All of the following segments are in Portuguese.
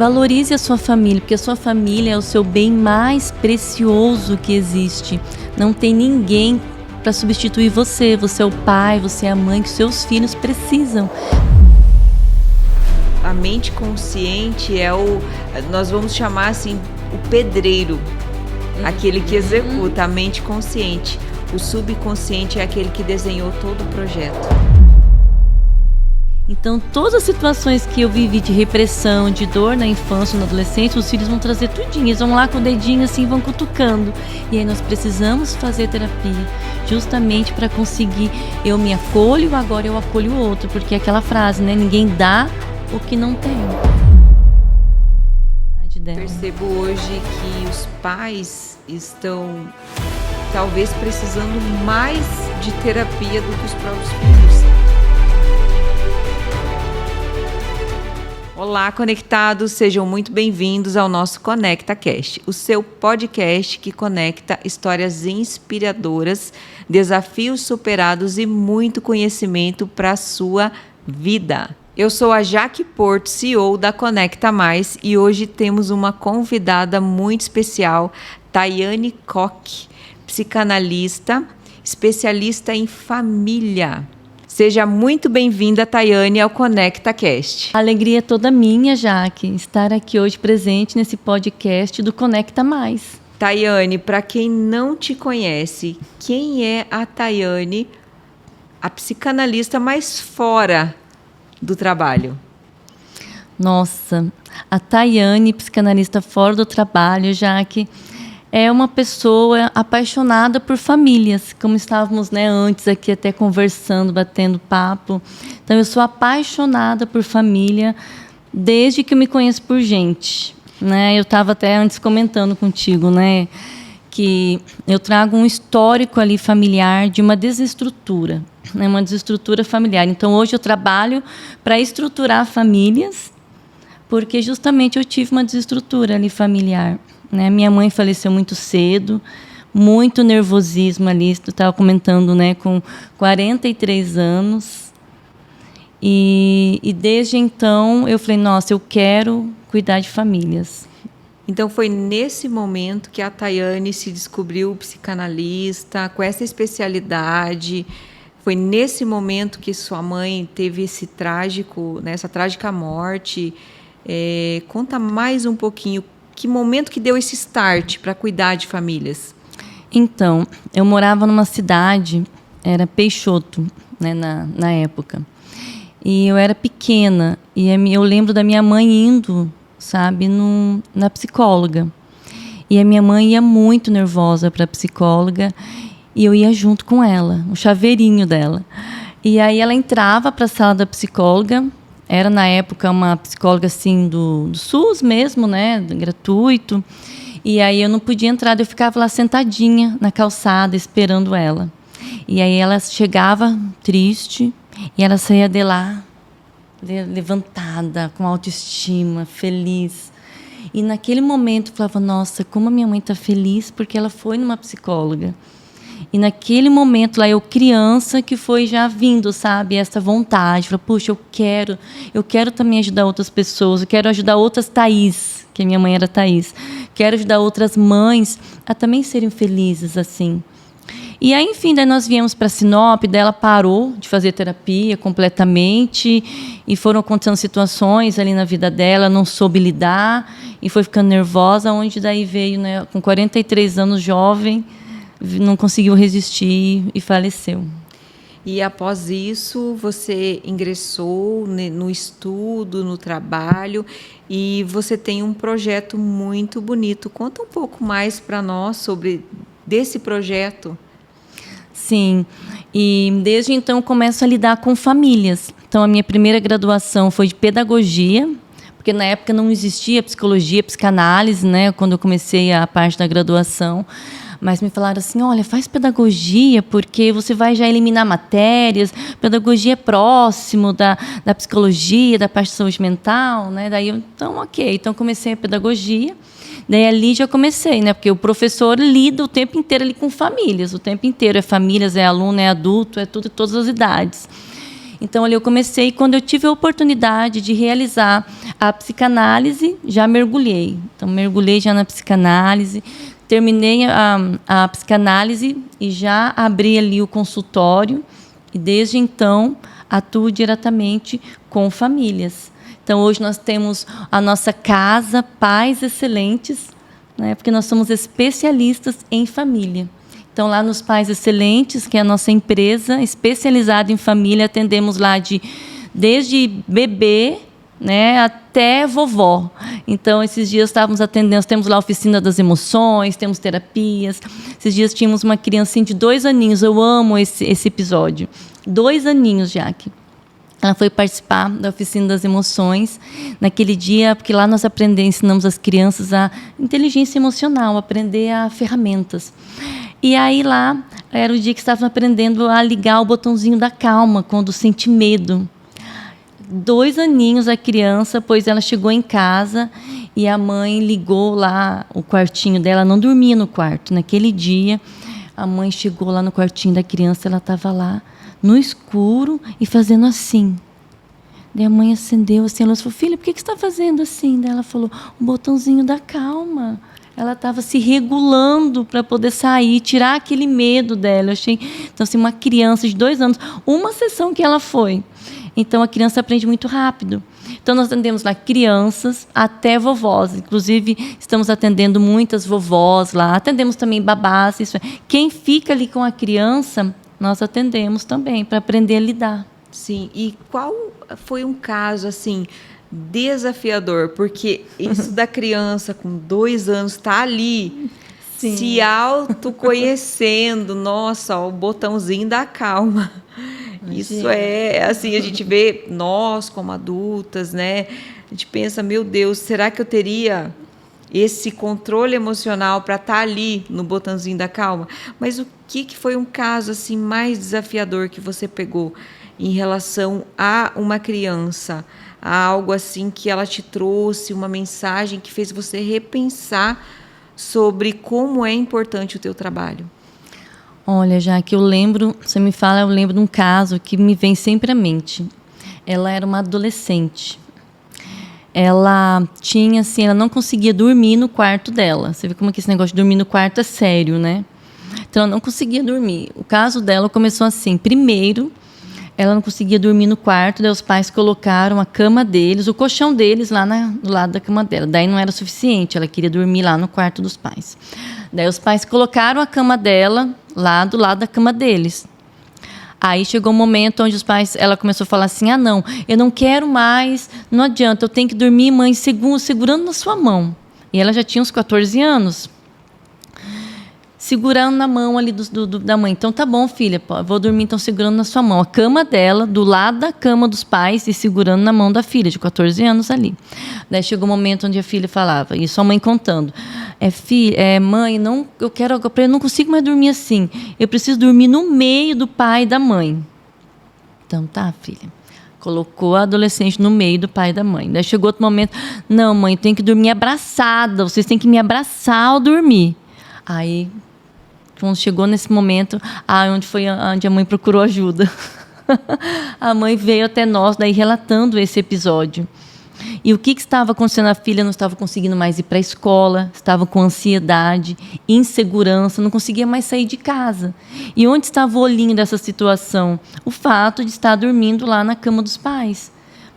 Valorize a sua família, porque a sua família é o seu bem mais precioso que existe. Não tem ninguém para substituir você. Você é o pai, você é a mãe que seus filhos precisam. A mente consciente nós vamos chamar assim, o pedreiro, aquele que executa. A mente consciente. O subconsciente é aquele que desenhou todo o projeto. Então, todas as situações que eu vivi de repressão, de dor na infância, na adolescência, os filhos vão trazer tudinho. Eles vão lá com o dedinho assim, vão cutucando. E aí nós precisamos fazer terapia, justamente para conseguir, eu me acolho, agora eu acolho o outro. Porque é aquela frase, né? Ninguém dá o que não tem. Percebo hoje que os pais estão talvez precisando mais de terapia do que os próprios filhos. Olá, conectados, sejam muito bem-vindos ao nosso ConectaCast, o seu podcast que conecta histórias inspiradoras, desafios superados e muito conhecimento para a sua vida. Eu sou a Jaque Porto, CEO da Conecta Mais, e hoje temos uma convidada muito especial, Tayane Koch, psicanalista, especialista em família. Seja muito bem-vinda, Tayane, ao ConectaCast. A alegria é toda minha, Jaque, estar aqui hoje presente nesse podcast do Conecta Mais. Tayane, para quem não te conhece, quem é a Tayane, a psicanalista mais fora do trabalho? Nossa, a Tayane, psicanalista fora do trabalho, Jaque, é uma pessoa apaixonada por famílias, como estávamos, antes aqui até conversando, batendo papo. Então, eu sou apaixonada por família desde que eu me conheço por gente. Eu estava até antes comentando contigo, que eu trago um histórico ali familiar de uma desestrutura, uma desestrutura familiar. Então, hoje eu trabalho para estruturar famílias, porque justamente eu tive uma desestrutura ali familiar. Minha mãe faleceu muito cedo, muito nervosismo ali, tu estava comentando, com 43 anos. E desde então eu falei, nossa, eu quero cuidar de famílias. Então foi nesse momento que a Tayane se descobriu psicanalista, com essa especialidade. Foi nesse momento que sua mãe teve essa trágica morte. Conta mais um pouquinho. Que momento que deu esse start para cuidar de famílias? Então, eu morava numa cidade, era Peixoto, na época. E eu era pequena, e eu lembro da minha mãe indo, na psicóloga. E a minha mãe ia muito nervosa para a psicóloga, e eu ia junto com ela, o chaveirinho dela. E aí ela entrava para a sala da psicóloga. Era, na época, uma psicóloga assim, do SUS mesmo, gratuito. E aí eu não podia entrar, eu ficava lá sentadinha na calçada, esperando ela. E aí ela chegava triste, e ela saía de lá, levantada, com autoestima, feliz. E naquele momento eu falava, nossa, como a minha mãe está feliz, porque ela foi numa psicóloga. E naquele momento lá, eu criança, que foi já vindo, essa vontade. Falei, puxa, eu quero também ajudar outras pessoas, eu quero ajudar outras Thaís, que a minha mãe era Thaís. Quero ajudar outras mães a também serem felizes, assim. E aí, enfim, daí nós viemos para Sinop, daí ela parou de fazer terapia completamente, e foram acontecendo situações ali na vida dela, não soube lidar, e foi ficando nervosa, onde daí veio, com 43 anos, jovem, não conseguiu resistir e faleceu. E após isso, você ingressou no estudo, no trabalho, e você tem um projeto muito bonito. Conta um pouco mais para nós sobre desse projeto. Sim, e desde então eu começo a lidar com famílias. Então, a minha primeira graduação foi de pedagogia, porque na época não existia psicologia, psicanálise, quando eu comecei a parte da graduação. Mas me falaram assim, olha, faz pedagogia, porque você vai já eliminar matérias, pedagogia é próximo da psicologia, da parte de saúde mental, Daí eu, então, ok. Então, comecei a pedagogia. Daí, ali já comecei, porque o professor lida o tempo inteiro ali com famílias. O tempo inteiro é famílias, é aluno, é adulto, é tudo, todas as idades. Então, ali eu comecei, quando eu tive a oportunidade de realizar a psicanálise, já mergulhei. Então, mergulhei já na psicanálise, terminei a psicanálise e já abri ali o consultório. E, desde então, atuo diretamente com famílias. Então, hoje nós temos a nossa casa Pais Excelentes, né, porque nós somos especialistas em família. Então, lá nos Pais Excelentes, que é a nossa empresa especializada em família, atendemos lá desde bebê, né, até vovó. Então, esses dias estávamos atendendo, nós temos lá a oficina das emoções, temos terapias. Esses dias tínhamos uma criancinha de 2 aninhos, eu amo esse episódio. 2 aninhos, Jaque. Ela foi participar da oficina das emoções naquele dia, porque lá nós ensinamos as crianças a inteligência emocional, aprender a ferramentas. E aí lá era o dia que estavam aprendendo a ligar o botãozinho da calma quando sente medo. 2 aninhos a criança, pois ela chegou em casa e a mãe ligou lá o quartinho dela, não dormia no quarto. Naquele dia, a mãe chegou lá no quartinho da criança, ela estava lá no escuro e fazendo assim. Daí a mãe acendeu assim, ela falou: filha, por que você está fazendo assim? Daí ela falou: o botãozinho da calma. Ela estava se regulando para poder sair, tirar aquele medo dela. Eu achei, então, assim, uma criança de 2 anos, uma sessão que ela foi. Então, a criança aprende muito rápido. Então, nós atendemos lá crianças até vovós. Inclusive, estamos atendendo muitas vovós lá. Atendemos também babás. Isso é. Quem fica ali com a criança, nós atendemos também, para aprender a lidar. Sim. E qual foi um caso, assim, desafiador? Porque isso da criança com 2 anos está ali, sim, se autoconhecendo. Nossa, ó, o botãozinho da calma. Isso é, assim, a gente vê nós como adultas, né? A gente pensa, meu Deus, será que eu teria esse controle emocional para estar ali no botãozinho da calma? Mas o que foi um caso assim mais desafiador que você pegou em relação a uma criança? A algo assim que ela te trouxe, uma mensagem que fez você repensar sobre como é importante o teu trabalho? Olha, já que eu lembro, você me fala, eu lembro de um caso que me vem sempre à mente. Ela era uma adolescente. Ela tinha, assim, ela não conseguia dormir no quarto dela. Você vê como que esse negócio de dormir no quarto é sério, né? Então, ela não conseguia dormir. O caso dela começou assim. Primeiro, ela não conseguia dormir no quarto, daí os pais colocaram a cama deles, o colchão deles lá do lado da cama dela. Daí não era suficiente, ela queria dormir lá no quarto dos pais. Daí os pais colocaram a cama dela lá do lado da cama deles. Aí chegou um momento onde ela começou a falar assim: ah, não, eu não quero mais, não adianta, eu tenho que dormir, mãe, segurando na sua mão. E ela já tinha uns 14 anos. Segurando na mão ali da mãe. Então, tá bom, filha, vou dormir então segurando na sua mão. A cama dela, do lado da cama dos pais e segurando na mão da filha, de 14 anos ali. Daí chegou um momento onde a filha falava, e sua mãe contando: mãe, eu não consigo mais dormir assim. Eu preciso dormir no meio do pai e da mãe. Então, tá, filha. Colocou a adolescente no meio do pai e da mãe. Daí chegou outro momento: não, mãe, eu tenho que dormir abraçada. Vocês têm que me abraçar ao dormir. Aí, quando chegou nesse momento, onde a mãe procurou ajuda. A mãe veio até nós, daí relatando esse episódio. E o que estava acontecendo? A filha não estava conseguindo mais ir para a escola, estava com ansiedade, insegurança, não conseguia mais sair de casa. E onde estava o olhinho dessa situação? O fato de estar dormindo lá na cama dos pais.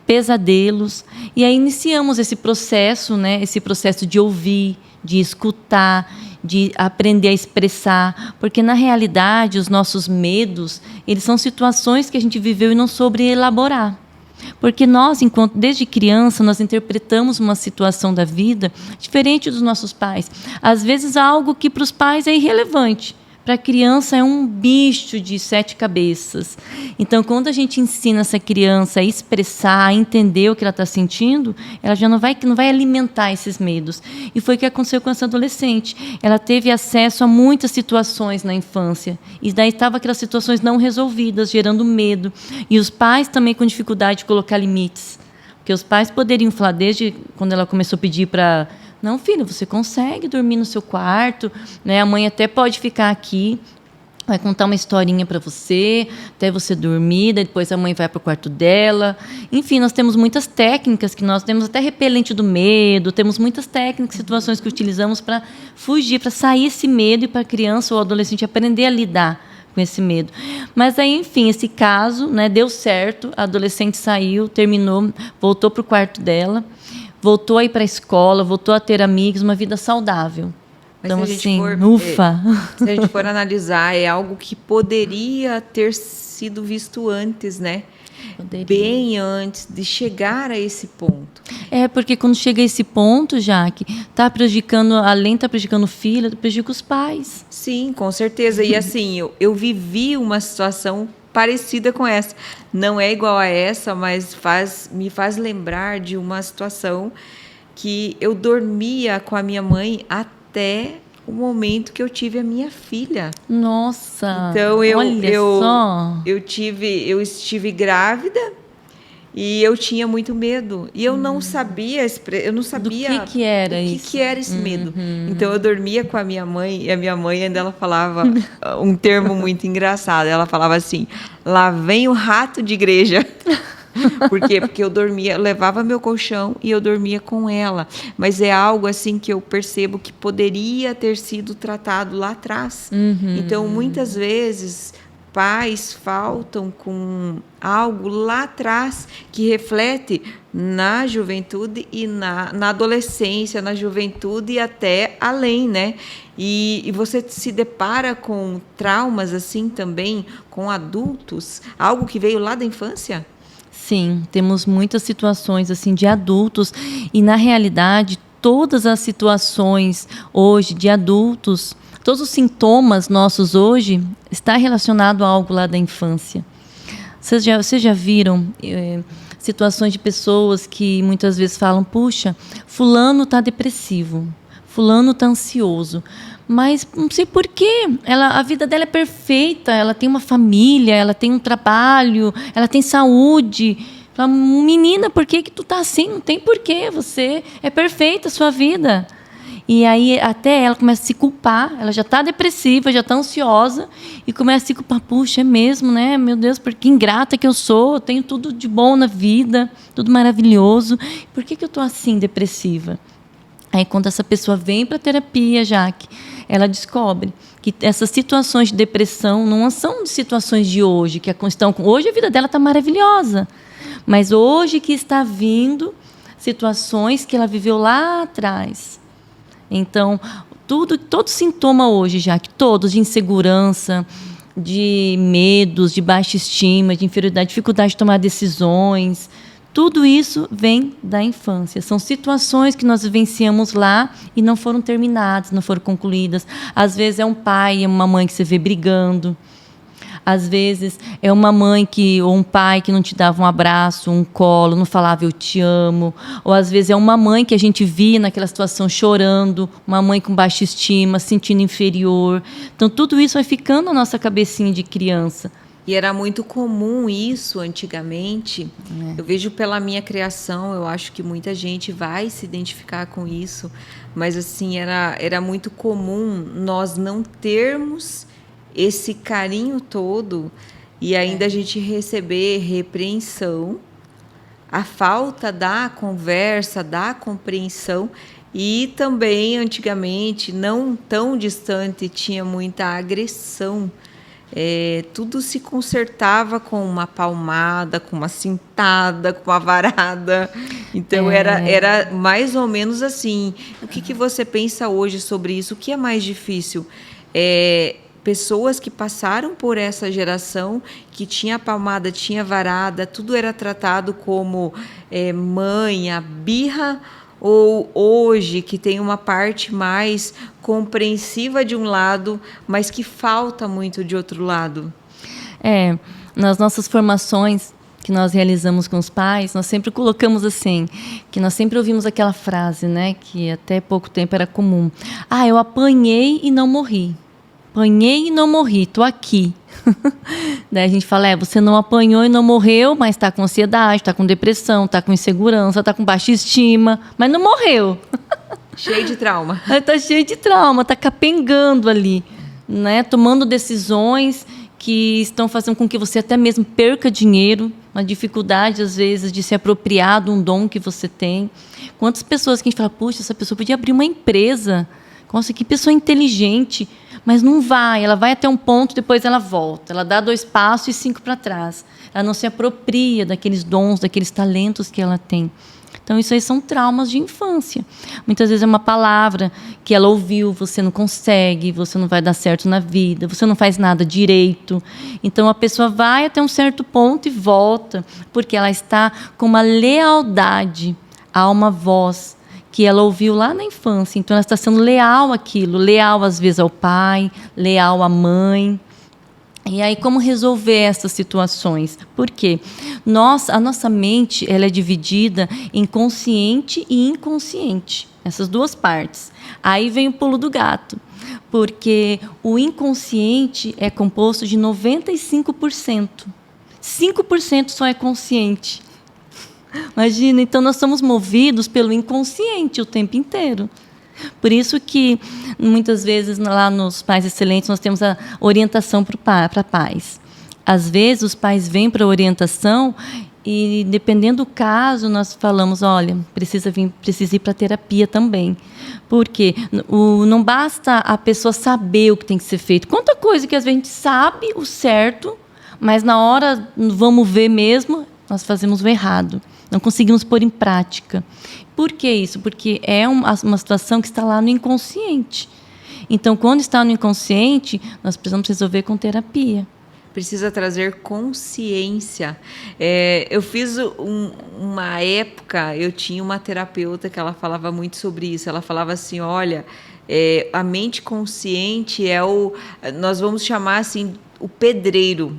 Pesadelos. E aí iniciamos esse processo, né? Esse processo de ouvir, de escutar, de aprender a expressar, porque na realidade os nossos medos, eles são situações que a gente viveu e não soube elaborar. Porque nós, desde criança, nós interpretamos uma situação da vida diferente dos nossos pais. Às vezes algo que para os pais é irrelevante, para a criança é um bicho de 7 cabeças. Então, quando a gente ensina essa criança a expressar, a entender o que ela está sentindo, ela já não vai alimentar esses medos. E foi o que aconteceu com essa adolescente. Ela teve acesso a muitas situações na infância. E daí estavam aquelas situações não resolvidas, gerando medo. E os pais também com dificuldade de colocar limites. Porque os pais poderiam falar, desde quando ela começou a pedir para... Não, filho, você consegue dormir no seu quarto, né? A mãe até pode ficar aqui. vai contar uma historinha para você, até você dormir, daí depois a mãe vai para o quarto dela. Enfim, nós temos muitas técnicas que nós temos, até repelente do medo, temos muitas técnicas, situações que utilizamos para fugir, para sair esse medo e para a criança ou adolescente aprender a lidar com esse medo. Mas aí, enfim, esse caso, né, deu certo, a adolescente saiu, terminou, voltou para o quarto dela, voltou a ir para a escola, voltou a ter amigos, uma vida saudável. Mas então, se assim, ufa! Se a gente for analisar, é algo que poderia ter sido visto antes, né? Poderia. Bem antes de chegar a esse ponto. Porque quando chega a esse ponto, Jaque, está prejudicando, além de estar prejudicando o filho, prejudica os pais. Sim, com certeza. E assim, eu vivi uma situação parecida com essa. Não é igual a essa, mas me faz lembrar de uma situação que eu dormia com a minha mãe até o momento que eu tive a minha filha. Nossa! Então eu estive grávida e eu tinha muito medo e eu não sabia do que era isso. O que era esse medo. Então eu dormia com a minha mãe e a minha mãe ainda ela falava um termo muito engraçado. Ela falava assim: "Lá vem o rato de igreja". Por quê? Porque eu levava meu colchão e eu dormia com ela. Mas é algo assim que eu percebo que poderia ter sido tratado lá atrás. Então, muitas vezes, pais faltam com algo lá atrás que reflete na juventude e na adolescência, na juventude e até além, né? E você se depara com traumas assim também, com adultos, algo que veio lá da infância? Sim, temos muitas situações assim de adultos e na realidade todas as situações hoje de adultos, todos os sintomas nossos hoje está relacionado a algo lá da infância. Vocês já viram situações de pessoas que muitas vezes falam: puxa, fulano está depressivo, fulano está ansioso. Mas não sei por quê. A vida dela é perfeita, ela tem uma família, ela tem um trabalho, ela tem saúde. Fala: menina, por que tu tá assim? Não tem porquê, você é perfeita a sua vida. E aí até ela começa a se culpar, ela já está depressiva, já está ansiosa e começa a se culpar: puxa, é mesmo, né? Meu Deus, que ingrata que eu sou, eu tenho tudo de bom na vida, tudo maravilhoso. Por que eu estou assim, depressiva? Aí, quando essa pessoa vem para a terapia, Jaque, ela descobre que essas situações de depressão não são situações de hoje, hoje a vida dela está maravilhosa, mas hoje que está vindo situações que ela viveu lá atrás. Então, todo sintoma hoje, Jaque, todos de insegurança, de medos, de baixa estima, de inferioridade, dificuldade de tomar decisões. Tudo isso vem da infância. São situações que nós vivenciamos lá e não foram terminadas, não foram concluídas. Às vezes é um pai e uma mãe que você vê brigando. Às vezes é uma mãe ou um pai que não te dava um abraço, um colo, não falava eu te amo. Ou às vezes é uma mãe que a gente via naquela situação chorando, uma mãe com baixa estima, se sentindo inferior. Então tudo isso vai ficando na nossa cabecinha de criança. E era muito comum isso antigamente. Eu vejo pela minha criação, eu acho que muita gente vai se identificar com isso, mas assim, era muito comum nós não termos esse carinho todo e ainda a gente receber repreensão, a falta da conversa, da compreensão. E também, antigamente, não tão distante, tinha muita agressão. Tudo se consertava com uma palmada, com uma cintada, com uma varada. Então, era mais ou menos assim. O que você pensa hoje sobre isso? O que é mais difícil? Pessoas que passaram por essa geração, que tinha palmada, tinha varada, tudo era tratado como manha, birra, ou hoje, que tem uma parte mais compreensiva de um lado, mas que falta muito de outro lado? Nas nossas formações que nós realizamos com os pais, nós sempre colocamos assim, que nós sempre ouvimos aquela frase, né, que até pouco tempo era comum: eu apanhei e não morri. Apanhei e não morri, estou aqui. Daí a gente fala: você não apanhou e não morreu, mas está com ansiedade, está com depressão, está com insegurança, está com baixa estima, mas não morreu. Cheio de trauma. Está cheio de trauma, está capengando ali. né, tomando decisões que estão fazendo com que você até mesmo perca dinheiro, uma dificuldade, às vezes, de se apropriar de um dom que você tem. Quantas pessoas que a gente fala, puxa, essa pessoa podia abrir uma empresa. Nossa, que pessoa inteligente. Mas não vai, ela vai até um ponto, depois ela volta. Ela dá 2 passos e 5 para trás. Ela não se apropria daqueles dons, daqueles talentos que ela tem. Então, isso aí são traumas de infância. Muitas vezes é uma palavra que ela ouviu, você não consegue, você não vai dar certo na vida, você não faz nada direito. Então, a pessoa vai até um certo ponto e volta, porque ela está com uma lealdade a uma voz que ela ouviu lá na infância. Então, ela está sendo leal àquilo, leal, às vezes, ao pai, leal à mãe. E aí, como resolver essas situações? Por quê? A nossa mente ela é dividida em consciente e inconsciente. Essas 2 partes. Aí vem o pulo do gato. Porque o inconsciente é composto de 95%. 5% só é consciente. Imagina, então nós somos movidos pelo inconsciente o tempo inteiro. Por isso que, muitas vezes, lá nos Pais Excelentes, nós temos a orientação para pais. Às vezes, os pais vêm para a orientação e, dependendo do caso, nós falamos, olha, precisa ir para a terapia também. Porque não basta a pessoa saber o que tem que ser feito. Quanta coisa que, às vezes, a gente sabe o certo, mas, na hora, vamos ver mesmo, nós fazemos o errado. Não conseguimos pôr em prática. Por que isso? Porque é uma situação que está lá no inconsciente. Então, quando está no inconsciente, nós precisamos resolver com terapia. Precisa trazer consciência. Eu fiz uma época, eu tinha uma terapeuta que ela falava muito sobre isso. Ela falava assim, olha, a mente consciente nós vamos chamar assim, o pedreiro,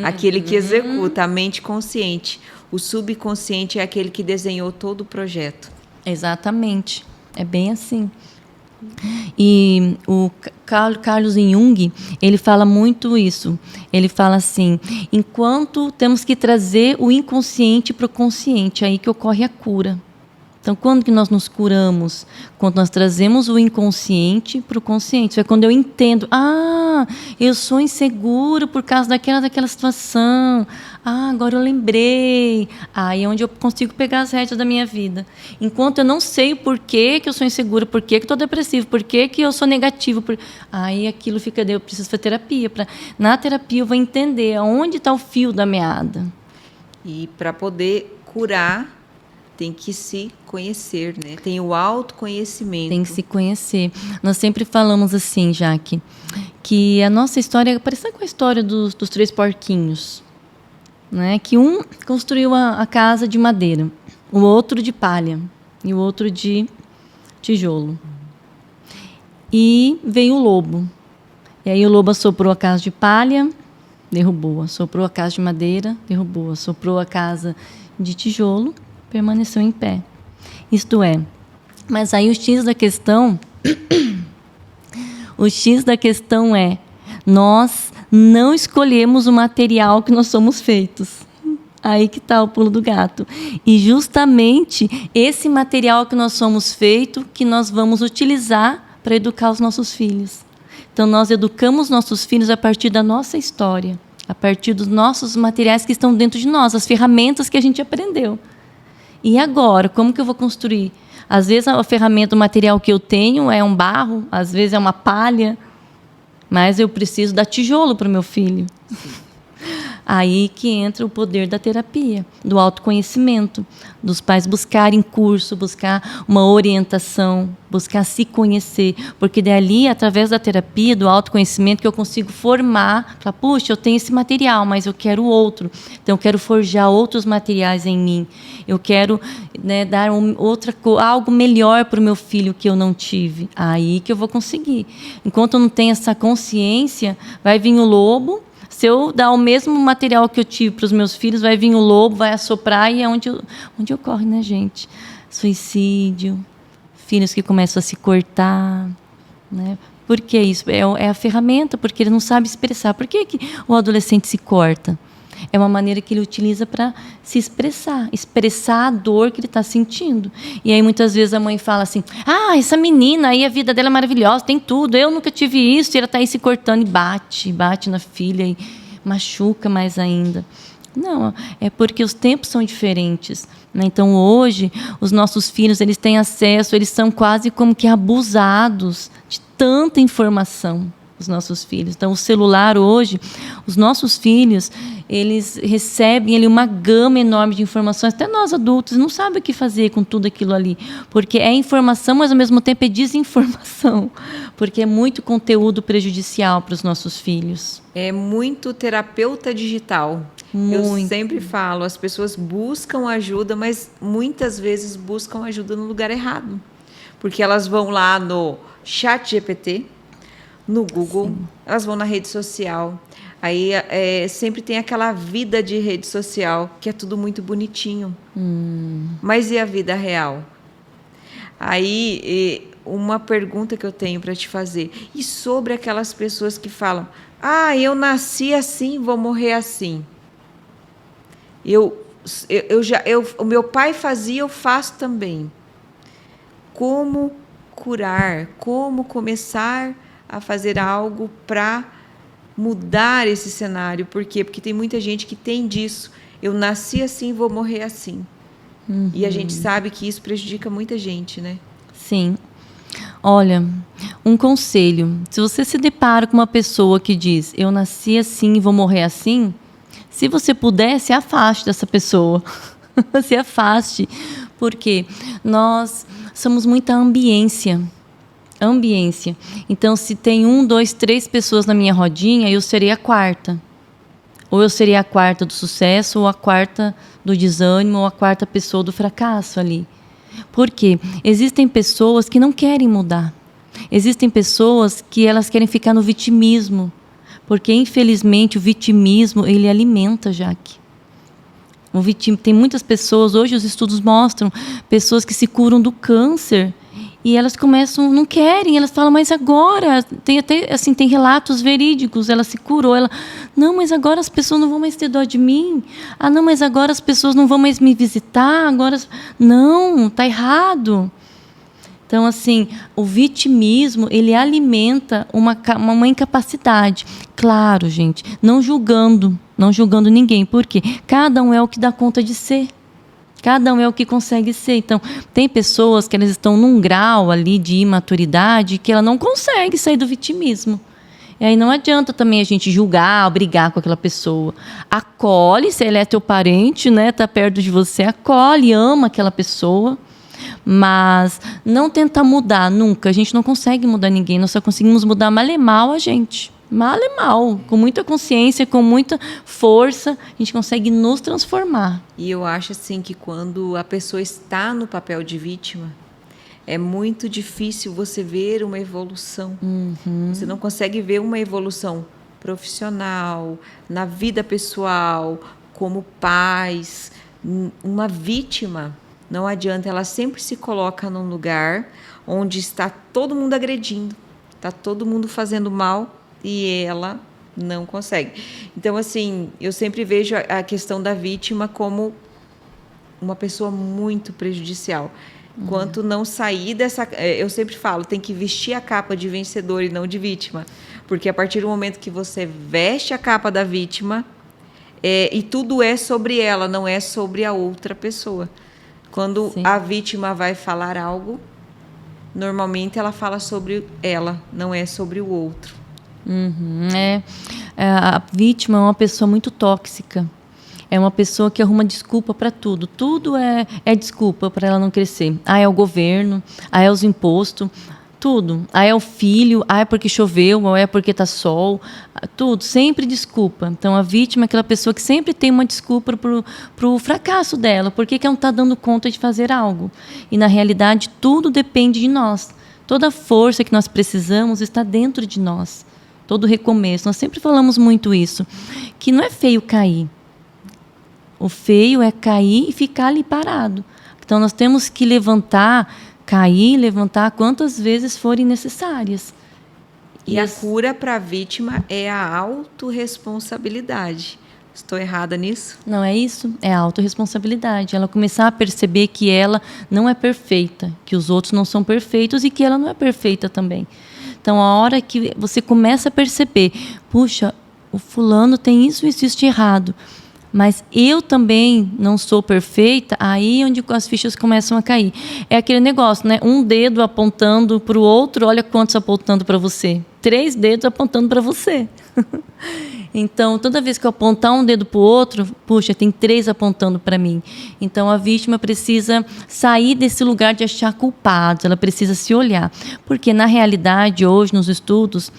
aquele que executa, a mente consciente. O subconsciente é aquele que desenhou todo o projeto. Exatamente. É bem assim. E o Carlos Jung, ele fala muito isso. Ele fala assim, enquanto temos que trazer o inconsciente para o consciente, é aí que ocorre a cura. Então, quando que nós nos curamos? Quando nós trazemos o inconsciente para o consciente. É quando eu entendo, eu sou inseguro por causa daquela situação. Agora eu lembrei. Aí é onde eu consigo pegar as rédeas da minha vida. Enquanto eu não sei o porquê que eu sou insegura, por que estou depressivo, por que eu sou negativo. Aí aquilo fica, eu preciso fazer terapia. Na terapia eu vou entender aonde está o fio da meada. E para poder curar, tem que se conhecer, né? Tem o autoconhecimento. Tem que se conhecer. Nós sempre falamos assim, Jaque, que a nossa história é parecida com a história dos 3 porquinhos. Né? Que um construiu a casa de madeira, o outro de palha e o outro de tijolo. E veio o lobo. E aí o lobo assoprou a casa de palha, derrubou. Assoprou a casa de madeira, derrubou. Assoprou a casa de tijolo, permaneceu em pé. Isto é, mas aí o X da questão, é, nós não escolhemos o material que nós somos feitos. Aí que está o pulo do gato. E justamente esse material que nós somos feitos, que nós vamos utilizar para educar os nossos filhos. Então, nós educamos nossos filhos a partir da nossa história, a partir dos nossos materiais que estão dentro de nós, as ferramentas que a gente aprendeu. E agora, como que eu vou construir? Às vezes a ferramenta, o material que eu tenho é um barro, às vezes é uma palha, mas eu preciso dar tijolo para o meu filho. Aí que entra o poder da terapia, do autoconhecimento, dos pais buscarem curso, buscar uma orientação, buscar se conhecer, porque dali, através da terapia, do autoconhecimento, que eu consigo formar, falar, puxa, eu tenho esse material, mas eu quero outro, então eu quero forjar outros materiais em mim, eu quero, né, dar algo melhor para o meu filho que eu não tive, aí que eu vou conseguir. Enquanto eu não tenho essa consciência, vai vir o lobo. Se eu dar o mesmo material que eu tive para os meus filhos, vai vir o lobo, vai assoprar, e é onde ocorre, né, gente? Suicídio, filhos que começam a se cortar, né? Por que isso? É a ferramenta, porque ele não sabe expressar. Por que o adolescente se corta? É uma maneira que ele utiliza para se expressar a dor que ele está sentindo. E aí, muitas vezes, a mãe fala assim, essa menina aí, a vida dela é maravilhosa, tem tudo, eu nunca tive isso, e ela está aí se cortando e bate na filha e machuca mais ainda. Não, é porque os tempos são diferentes, né? Então, hoje, os nossos filhos, eles têm acesso, eles são quase como que abusados de tanta informação, os nossos filhos. Então, o celular hoje, os nossos filhos, eles recebem ali uma gama enorme de informações. Até nós adultos não sabemos o que fazer com tudo aquilo ali, porque é informação, mas ao mesmo tempo é desinformação, porque é muito conteúdo prejudicial para os nossos filhos. É muito terapeuta digital. Muito. Eu sempre falo, as pessoas buscam ajuda, mas muitas vezes buscam ajuda no lugar errado, porque elas vão lá no ChatGPT, no Google, sim, elas vão na rede social. Aí sempre tem aquela vida de rede social, que é tudo muito bonitinho. Mas e a vida real? Aí, uma pergunta que eu tenho para te fazer. E sobre aquelas pessoas que falam, eu nasci assim, vou morrer assim. O meu pai fazia, eu faço também. Como curar? Como começar a fazer algo para mudar esse cenário? Por quê? Porque tem muita gente que tem disso. Eu nasci assim, vou morrer assim. E a gente sabe que isso prejudica muita gente, né? Sim. Olha, um conselho. Se você se depara com uma pessoa que diz, eu nasci assim e vou morrer assim, se você puder, se afaste dessa pessoa. Se afaste. Porque nós somos muita ambiência. Então, se tem 1, 2, 3 pessoas na minha rodinha, eu serei a quarta. Ou eu seria a quarta do sucesso, ou a quarta do desânimo, ou a quarta pessoa do fracasso ali. Por quê? Existem pessoas que não querem mudar. Existem pessoas que elas querem ficar no vitimismo. Porque, infelizmente, o vitimismo, ele alimenta, Jaque. Tem muitas pessoas, hoje os estudos mostram, pessoas que se curam do câncer. E elas começam, não querem, elas falam, mas agora, tem até assim, tem relatos verídicos, ela se curou, não, mas agora as pessoas não vão mais ter dó de mim. Não, mas agora as pessoas não vão mais me visitar, não, está errado. Então, assim, o vitimismo, ele alimenta uma incapacidade. Claro, gente, não julgando ninguém, porque cada um é o que dá conta de ser. Cada um é o que consegue ser. Então, tem pessoas que elas estão num grau ali de imaturidade que ela não consegue sair do vitimismo. E aí não adianta também a gente julgar, brigar com aquela pessoa. Acolhe, se ela é teu parente, né, tá perto de você, acolhe, ama aquela pessoa. Mas não tenta mudar nunca. A gente não consegue mudar ninguém. Nós só conseguimos mudar mal e mal a gente. Mal e mal. Com muita consciência, com muita força, a gente consegue nos transformar. E eu acho assim que quando a pessoa está no papel de vítima, é muito difícil você ver uma evolução. Você não consegue ver uma evolução profissional, na vida pessoal, como pais. Uma vítima, não adianta, ela sempre se coloca num lugar onde está todo mundo agredindo, está todo mundo fazendo mal e ela não consegue. Então, assim, eu sempre vejo a questão da vítima como uma pessoa muito prejudicial. Enquanto não sair dessa... Eu sempre falo, tem que vestir a capa de vencedor e não de vítima. Porque a partir do momento que você veste a capa da vítima, e tudo é sobre ela, não é sobre a outra pessoa. Quando Sim. a vítima vai falar algo, normalmente ela fala sobre ela, não é sobre o outro. A vítima é uma pessoa muito tóxica. É uma pessoa que arruma desculpa para tudo. Tudo é desculpa para ela não crescer. É o governo, é os impostos, tudo. É o filho, é porque choveu, é porque está sol. Tudo, sempre desculpa. Então, a vítima é aquela pessoa que sempre tem uma desculpa para o fracasso dela. Por que ela não está dando conta de fazer algo? E, na realidade, tudo depende de nós. Toda a força que nós precisamos está dentro de nós. Todo recomeço. Nós sempre falamos muito isso. Que não é feio cair. O feio é cair e ficar ali parado. Então, nós temos que cair, levantar quantas vezes forem necessárias. E a cura para a vítima é a autorresponsabilidade. Estou errada nisso? Não é isso? É a autorresponsabilidade. Ela começar a perceber que ela não é perfeita, que os outros não são perfeitos e que ela não é perfeita também. Então, a hora que você começa a perceber, puxa, o fulano tem isso de errado, mas eu também não sou perfeita, aí é onde as fichas começam a cair. É aquele negócio, né? Um dedo apontando para o outro, olha quantos apontando para você. 3 dedos apontando para você. Então, toda vez que eu apontar um dedo para o outro, puxa, tem 3 apontando para mim. Então, a vítima precisa sair desse lugar de achar culpados, ela precisa se olhar. Porque, na realidade, hoje, nos estudos,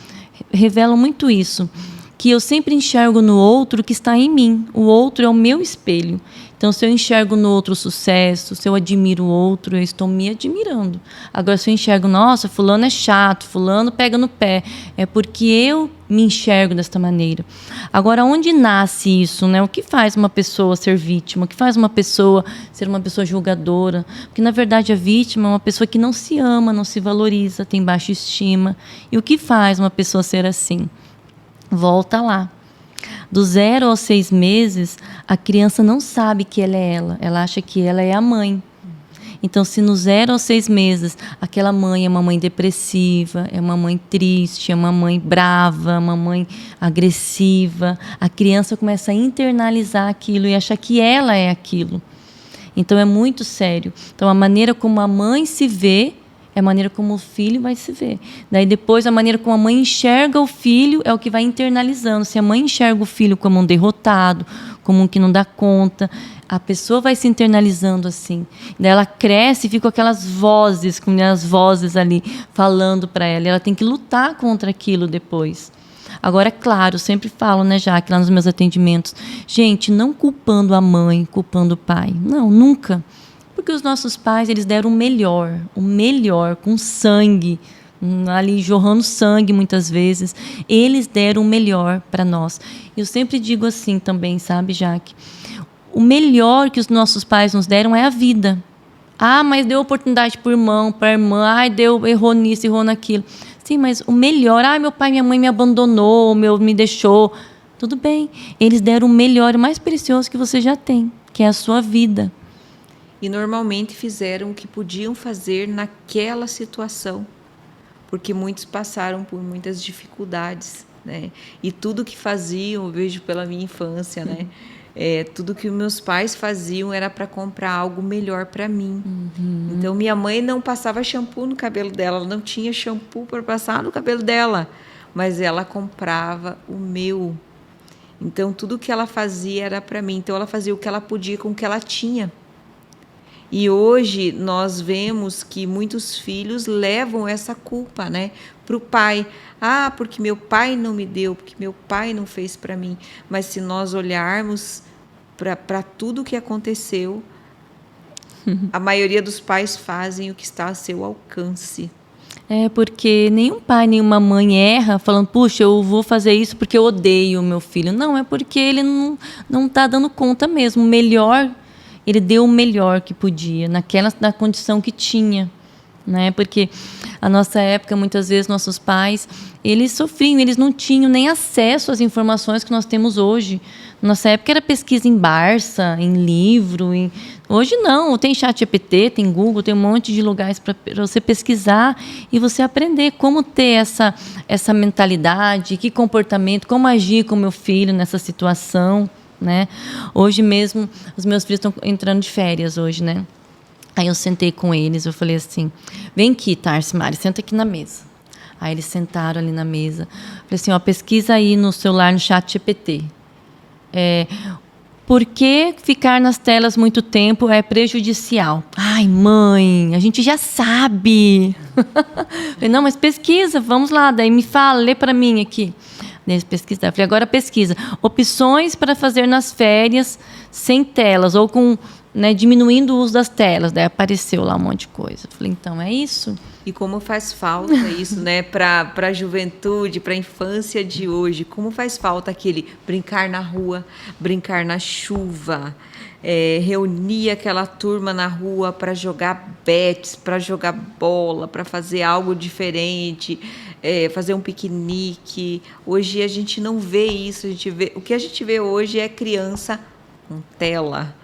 revelam muito isso, que eu sempre enxergo no outro o que está em mim. O outro é o meu espelho. Então, se eu enxergo no outro o sucesso, se eu admiro o outro, eu estou me admirando. Agora, se eu enxergo, nossa, fulano é chato, fulano pega no pé, é porque eu me enxergo desta maneira. Agora, onde nasce isso, né? O que faz uma pessoa ser vítima? O que faz uma pessoa ser uma pessoa julgadora? Porque, na verdade, a vítima é uma pessoa que não se ama, não se valoriza, tem baixa estima. E o que faz uma pessoa ser assim? Volta lá. Do 0 aos 6 meses, a criança não sabe que ela é ela acha que ela é a mãe. Então, se no 0 aos 6 meses, aquela mãe é uma mãe depressiva, é uma mãe triste, é uma mãe brava, uma mãe agressiva, a criança começa a internalizar aquilo e achar que ela é aquilo. Então, é muito sério. Então, a maneira como a mãe se vê é a maneira como o filho vai se ver. Daí depois, a maneira como a mãe enxerga o filho é o que vai internalizando. Se a mãe enxerga o filho como um derrotado, como um que não dá conta, a pessoa vai se internalizando assim. Daí ela cresce e fica com aquelas vozes, com as vozes ali falando para ela. E ela tem que lutar contra aquilo depois. Agora, é claro, eu sempre falo, né, Jaque, lá nos meus atendimentos, gente, não culpando a mãe, culpando o pai. Não, nunca. Porque os nossos pais, eles deram o melhor, com sangue, ali jorrando sangue muitas vezes. Eles deram o melhor para nós. Eu sempre digo assim também, sabe, Jaque? O melhor que os nossos pais nos deram é a vida. Ah, mas deu oportunidade para o irmão, para a irmã. Ai, errou nisso, errou naquilo. Sim, mas o melhor, meu pai e minha mãe me abandonou, me deixou. Tudo bem, eles deram o melhor e mais precioso que você já tem, que é a sua vida. E normalmente fizeram o que podiam fazer naquela situação, porque muitos passaram por muitas dificuldades, né? E tudo que faziam, eu vejo pela minha infância, né? Tudo que meus pais faziam era para comprar algo melhor para mim. Uhum. Então, minha mãe não passava shampoo no cabelo dela, ela não tinha shampoo para passar no cabelo dela, mas ela comprava o meu. Então, tudo que ela fazia era para mim. Então, ela fazia o que ela podia com o que ela tinha. E hoje nós vemos que muitos filhos levam essa culpa, né, para o pai. Ah, porque meu pai não me deu, porque meu pai não fez para mim. Mas se nós olharmos para tudo o que aconteceu, a maioria dos pais fazem o que está a seu alcance. É porque nenhum pai, nenhuma mãe erra falando, puxa, eu vou fazer isso porque eu odeio o meu filho. Não, é porque ele não está dando conta mesmo. O melhor... Ele deu o melhor que podia, na condição que tinha, né? Porque a nossa época, muitas vezes, nossos pais, eles sofriam, eles não tinham nem acesso às informações que nós temos hoje. Nossa época era pesquisa em Barça, em livro. Hoje não, tem ChatGPT, tem Google, tem um monte de lugares para você pesquisar e você aprender como ter essa mentalidade, que comportamento, como agir com o meu filho nessa situação. Né? Hoje mesmo, os meus filhos estão entrando de férias hoje, né? Aí eu sentei com eles, eu falei assim, vem aqui, Tarsi, Mari, senta aqui na mesa. Aí eles sentaram ali na mesa. Falei assim, pesquisa aí no celular, no ChatGPT. Por que ficar nas telas muito tempo é prejudicial? Ai, mãe, a gente já sabe. Falei, não, mas pesquisa, vamos lá, daí me fala, lê para mim aqui. Pesquisar. Falei, agora pesquisa. Opções para fazer nas férias sem telas, ou com, né, diminuindo o uso das telas. Daí apareceu lá um monte de coisa. Falei, então é isso. E como faz falta isso, né, para a juventude, para a infância de hoje. Como faz falta aquele brincar na rua, brincar na chuva, reunir aquela turma na rua para jogar bets, para jogar bola, para fazer algo diferente. fazer um piquenique. Hoje a gente não vê isso. O que a gente vê hoje é criança com tela.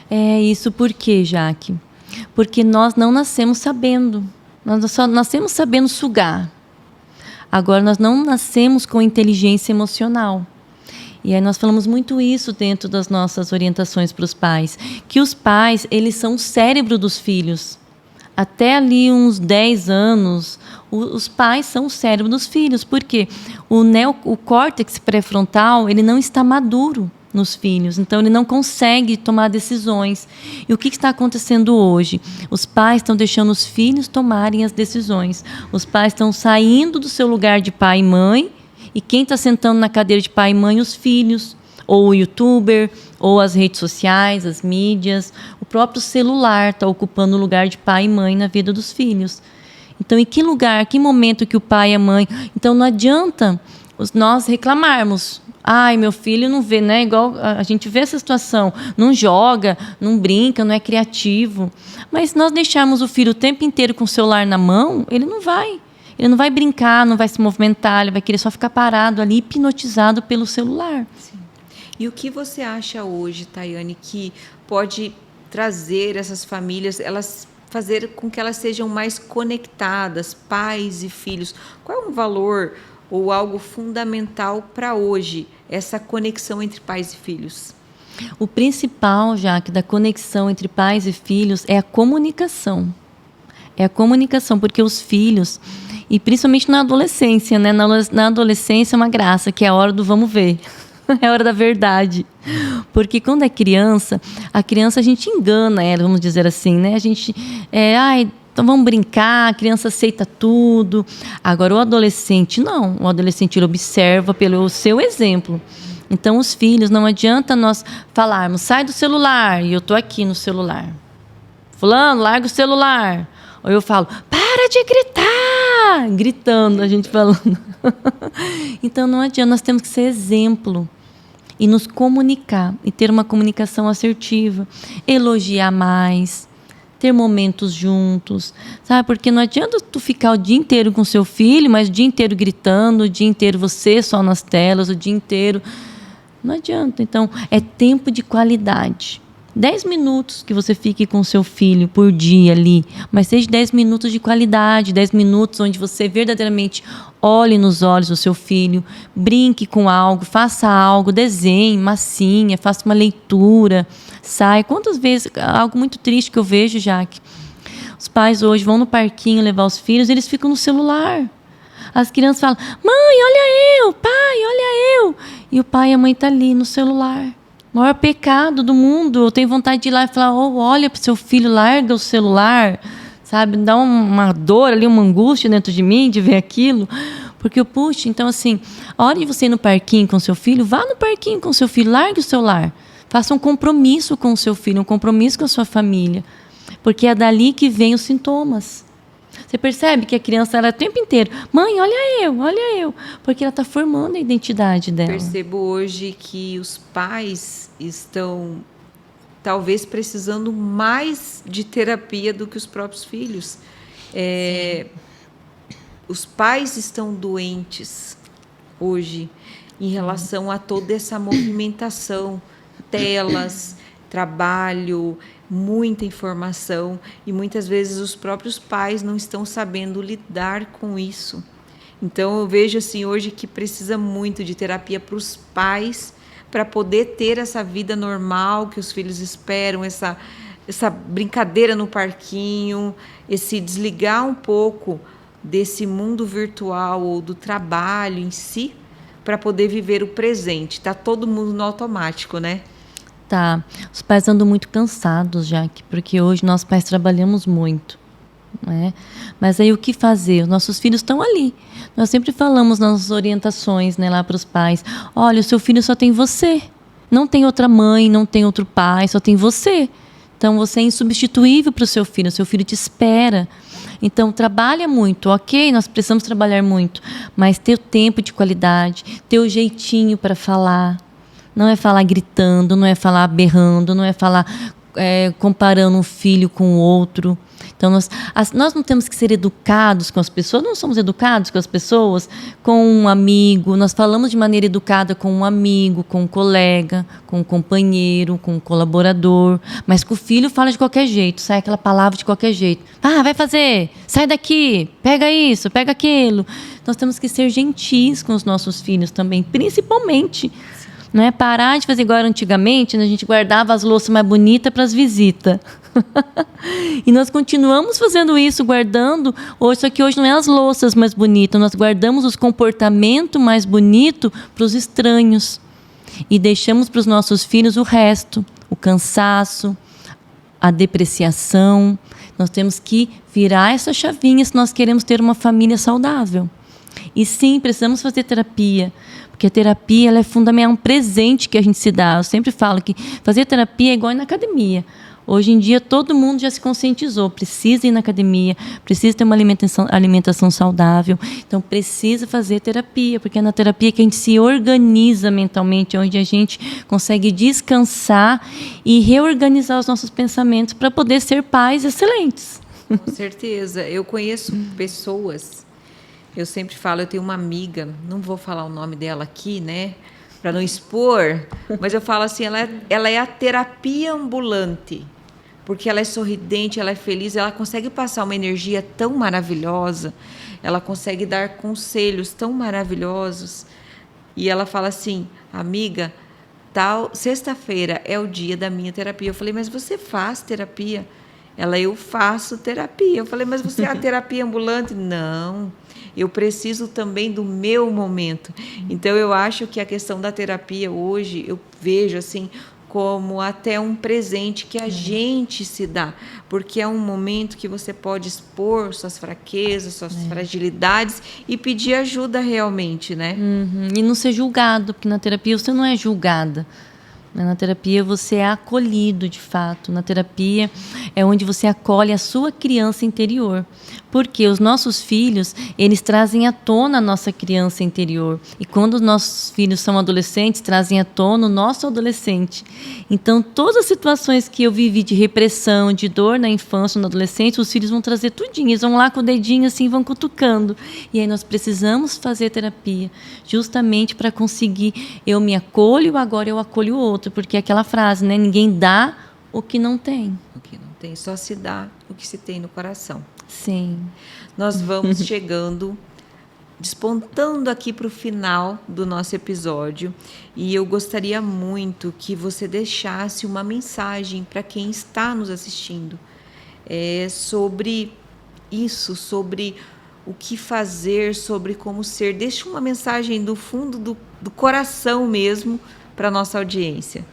É isso por quê, Jaque? Porque nós não nascemos sabendo. Nós só nascemos sabendo sugar. Agora, nós não nascemos com inteligência emocional. E aí nós falamos muito isso dentro das nossas orientações para os pais. Que os pais, eles são o cérebro dos filhos. Até ali uns 10 anos, os pais são o cérebro dos filhos. Por quê? O córtex pré-frontal, ele não está maduro nos filhos. Então, ele não consegue tomar decisões. E o que está acontecendo hoje? Os pais estão deixando os filhos tomarem as decisões. Os pais estão saindo do seu lugar de pai e mãe. E quem está sentando na cadeira de pai e mãe? Os filhos, ou o youtuber, ou as redes sociais, as mídias. O próprio celular está ocupando o lugar de pai e mãe na vida dos filhos. Então, em que lugar, que momento que o pai e a mãe... Então, não adianta nós reclamarmos. Ai, meu filho não vê, né? Igual a gente vê essa situação. Não joga, não brinca, não é criativo. Mas se nós deixarmos o filho o tempo inteiro com o celular na mão, ele não vai. Ele não vai brincar, não vai se movimentar, ele vai querer só ficar parado ali, hipnotizado pelo celular. Sim. E o que você acha hoje, Tayane, que pode trazer essas famílias, fazer com que elas sejam mais conectadas, pais e filhos? Qual é um valor ou algo fundamental para hoje, essa conexão entre pais e filhos? O principal, Jaque, da conexão entre pais e filhos é a comunicação. É a comunicação, porque os filhos, e principalmente na adolescência, né? Na adolescência é uma graça, que é a hora do vamos ver. É a hora da verdade. Porque quando é criança, a gente engana ela, vamos dizer assim, né? A gente, então vamos brincar, a criança aceita tudo. Agora, o adolescente, não. O adolescente, ele observa pelo seu exemplo. Então, os filhos, não adianta nós falarmos, sai do celular, e eu estou aqui no celular. Fulano, larga o celular. Ou eu falo, para de gritar! Gritando, a gente falando. Então, não adianta, nós temos que ser exemplo. E nos comunicar, e ter uma comunicação assertiva. Elogiar mais, ter momentos juntos, sabe? Porque não adianta tu ficar o dia inteiro com seu filho, mas o dia inteiro gritando, o dia inteiro você só nas telas, o dia inteiro... Não adianta. Então, é tempo de qualidade. 10 minutos que você fique com seu filho por dia ali, mas seja 10 minutos de qualidade, 10 minutos onde você verdadeiramente olhe nos olhos do seu filho, brinque com algo, faça algo, desenhe, massinha, faça uma leitura, saia. Quantas vezes, algo muito triste que eu vejo, Jaque, os pais hoje vão no parquinho levar os filhos, eles ficam no celular. As crianças falam, mãe, olha eu, pai, olha eu. E o pai e a mãe estão ali no celular. O maior pecado do mundo. Eu tenho vontade de ir lá e falar, olha para o seu filho, larga o celular, sabe? Dá uma dor ali, uma angústia dentro de mim de ver aquilo. Porque eu puxo. Então, assim, a hora de você ir no parquinho com seu filho, vá no parquinho com seu filho, largue o celular. Faça um compromisso com o seu filho, um compromisso com a sua família. Porque é dali que vem os sintomas. Você percebe que a criança, ela é o tempo inteiro, mãe, olha eu, porque ela está formando a identidade dela. Percebo hoje que os pais estão, talvez, precisando mais de terapia do que os próprios filhos. Os pais estão doentes hoje em relação a toda essa movimentação, telas, trabalho, muita informação, e muitas vezes os próprios pais não estão sabendo lidar com isso. Então, eu vejo assim hoje que precisa muito de terapia para os pais, para poder ter essa vida normal que os filhos esperam, essa brincadeira no parquinho, esse desligar um pouco desse mundo virtual ou do trabalho em si, para poder viver o presente. Está todo mundo no automático, né? Tá. Os pais andam muito cansados, Jaque, porque hoje nós pais trabalhamos muito, né? Mas aí o que fazer? Os nossos filhos estão ali. Nós sempre falamos nas orientações, né, lá para os pais. Olha, o seu filho só tem você. Não tem outra mãe, não tem outro pai, só tem você. Então, você é insubstituível para o seu filho te espera. Então, trabalha muito, ok? Nós precisamos trabalhar muito, mas ter o tempo de qualidade, ter o jeitinho para falar. Não é falar gritando, não é falar berrando, não é falar comparando um filho com o outro. Então, Então, nós não temos que ser educados com as pessoas, não somos educados com as pessoas, com um amigo. Nós falamos de maneira educada com um amigo, com um colega, com um companheiro, com um colaborador. Mas com o filho fala de qualquer jeito, sai aquela palavra de qualquer jeito. Vai fazer, sai daqui, pega isso, pega aquilo. Nós temos que ser gentis com os nossos filhos também, principalmente. Não é parar de fazer igual antigamente, né? A gente guardava as louças mais bonitas para as visitas. E nós continuamos fazendo isso, guardando. Só que hoje não é as louças mais bonitas, nós guardamos os comportamentos mais bonitos para os estranhos. E deixamos para os nossos filhos o resto, o cansaço, a depreciação. Nós temos que virar essa chavinha se nós queremos ter uma família saudável. E sim, precisamos fazer terapia. Porque a terapia ela é fundamental, é um presente que a gente se dá. Eu sempre falo que fazer terapia é igual ir na academia. Hoje em dia, todo mundo já se conscientizou. Precisa ir na academia, precisa ter uma alimentação saudável. Então, precisa fazer terapia, porque é na terapia que a gente se organiza mentalmente, onde a gente consegue descansar e reorganizar os nossos pensamentos para poder ser pais excelentes. Com certeza. Eu conheço pessoas... Eu sempre falo, eu tenho uma amiga, não vou falar o nome dela aqui, né, para não expor, mas eu falo assim, ela é a terapia ambulante, porque ela é sorridente, ela é feliz, ela consegue passar uma energia tão maravilhosa, ela consegue dar conselhos tão maravilhosos, e ela fala assim, amiga, sexta-feira é o dia da minha terapia. Eu falei, mas você faz terapia? Eu faço terapia. Eu falei, mas você é a terapia ambulante? Não. Eu preciso também do meu momento. Então, eu acho que a questão da terapia hoje, eu vejo assim como até um presente que a gente se dá, porque é um momento que você pode expor suas fraquezas, suas fragilidades e pedir ajuda realmente, né? E não ser julgado, porque na terapia você não é julgada. Na terapia você é acolhido, de fato. Na terapia é onde você acolhe a sua criança interior. Porque os nossos filhos, eles trazem à tona a nossa criança interior. E quando os nossos filhos são adolescentes, trazem à tona o nosso adolescente. Então, todas as situações que eu vivi de repressão, de dor na infância, na adolescência, os filhos vão trazer tudinho. Eles vão lá com o dedinho assim, vão cutucando. E aí nós precisamos fazer terapia, justamente para conseguir, eu me acolho, agora eu acolho o outro. Porque é aquela frase, né? Ninguém dá o que não tem. O que não tem, só se dá o que se tem no coração. Sim. Nós vamos chegando, despontando aqui para o final do nosso episódio. E eu gostaria muito que você deixasse uma mensagem para quem está nos assistindo sobre isso, sobre o que fazer, sobre como ser. Deixa uma mensagem do fundo do coração mesmo para a nossa audiência.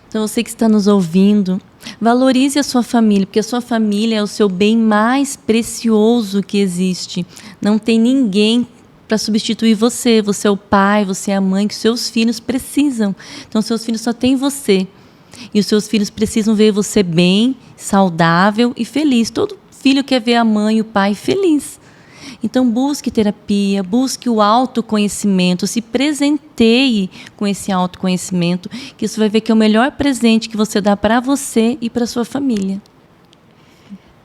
Então, você que está nos ouvindo, valorize a sua família, porque a sua família é o seu bem mais precioso que existe. Não tem ninguém para substituir você. Você é o pai, você é a mãe que seus filhos precisam. Então, seus filhos só têm você. E os seus filhos precisam ver você bem, saudável e feliz. Todo filho quer ver a mãe e o pai feliz. Então, busque terapia, busque o autoconhecimento, se presenteie com esse autoconhecimento, que isso vai ver que é o melhor presente que você dá para você e para sua família.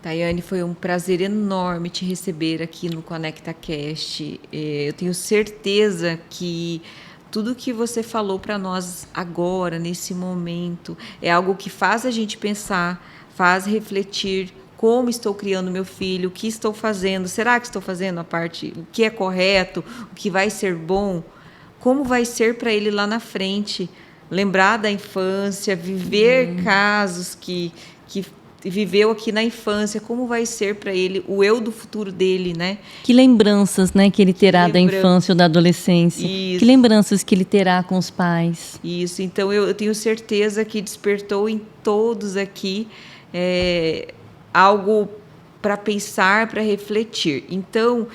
Tayane, foi um prazer enorme te receber aqui no ConectaCast. Eu tenho certeza que tudo que você falou para nós agora, nesse momento, é algo que faz a gente pensar, faz refletir. Como estou criando meu filho? O que estou fazendo? Será que estou fazendo a parte, o que é correto? O que vai ser bom? Como vai ser para ele lá na frente? Lembrar da infância, viver casos que viveu aqui na infância, como vai ser para ele, o eu do futuro dele, né? Que lembranças, né, que ele terá da infância ou da adolescência? Isso. Que lembranças que ele terá com os pais? Isso, então eu tenho certeza que despertou em todos aqui algo para pensar, para refletir. Então,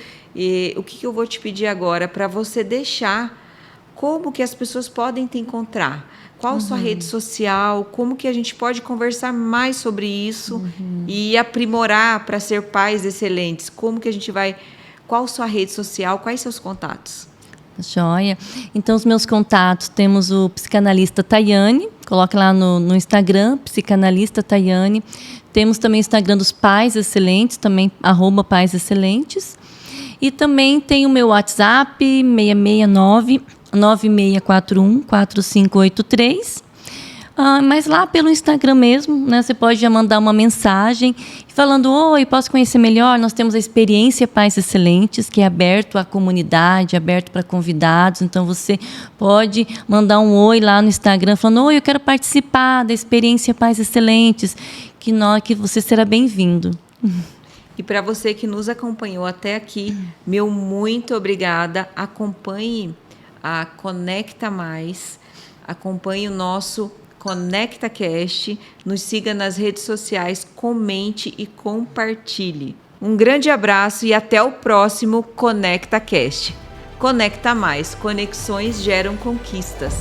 o que eu vou te pedir agora? Para você deixar como que as pessoas podem te encontrar. Qual sua rede social? Como que a gente pode conversar mais sobre isso e aprimorar para ser pais excelentes? Como que a gente vai... Qual sua rede social? Quais seus contatos? Joia. Então, os meus contatos, temos o psicanalista Tayane, Coloque lá no Instagram, Psicanalista Tayane. Temos também o Instagram dos Pais Excelentes, também @paisexcelentes. E também tem o meu WhatsApp, 669 9641 4583. Mas lá pelo Instagram mesmo, né, você pode já mandar uma mensagem falando: oi, posso conhecer melhor? Nós temos a experiência Pais Excelentes, que é aberto à comunidade, aberto para convidados. Então, você pode mandar um oi lá no Instagram, falando: oi, eu quero participar da experiência Pais Excelentes, que você será bem-vindo. E para você que nos acompanhou até aqui, meu muito obrigada. Acompanhe a Conecta Mais, acompanhe o nosso ConectaCast, nos siga nas redes sociais, comente e compartilhe. Um grande abraço e até o próximo ConectaCast. Conecta Mais, conexões geram conquistas.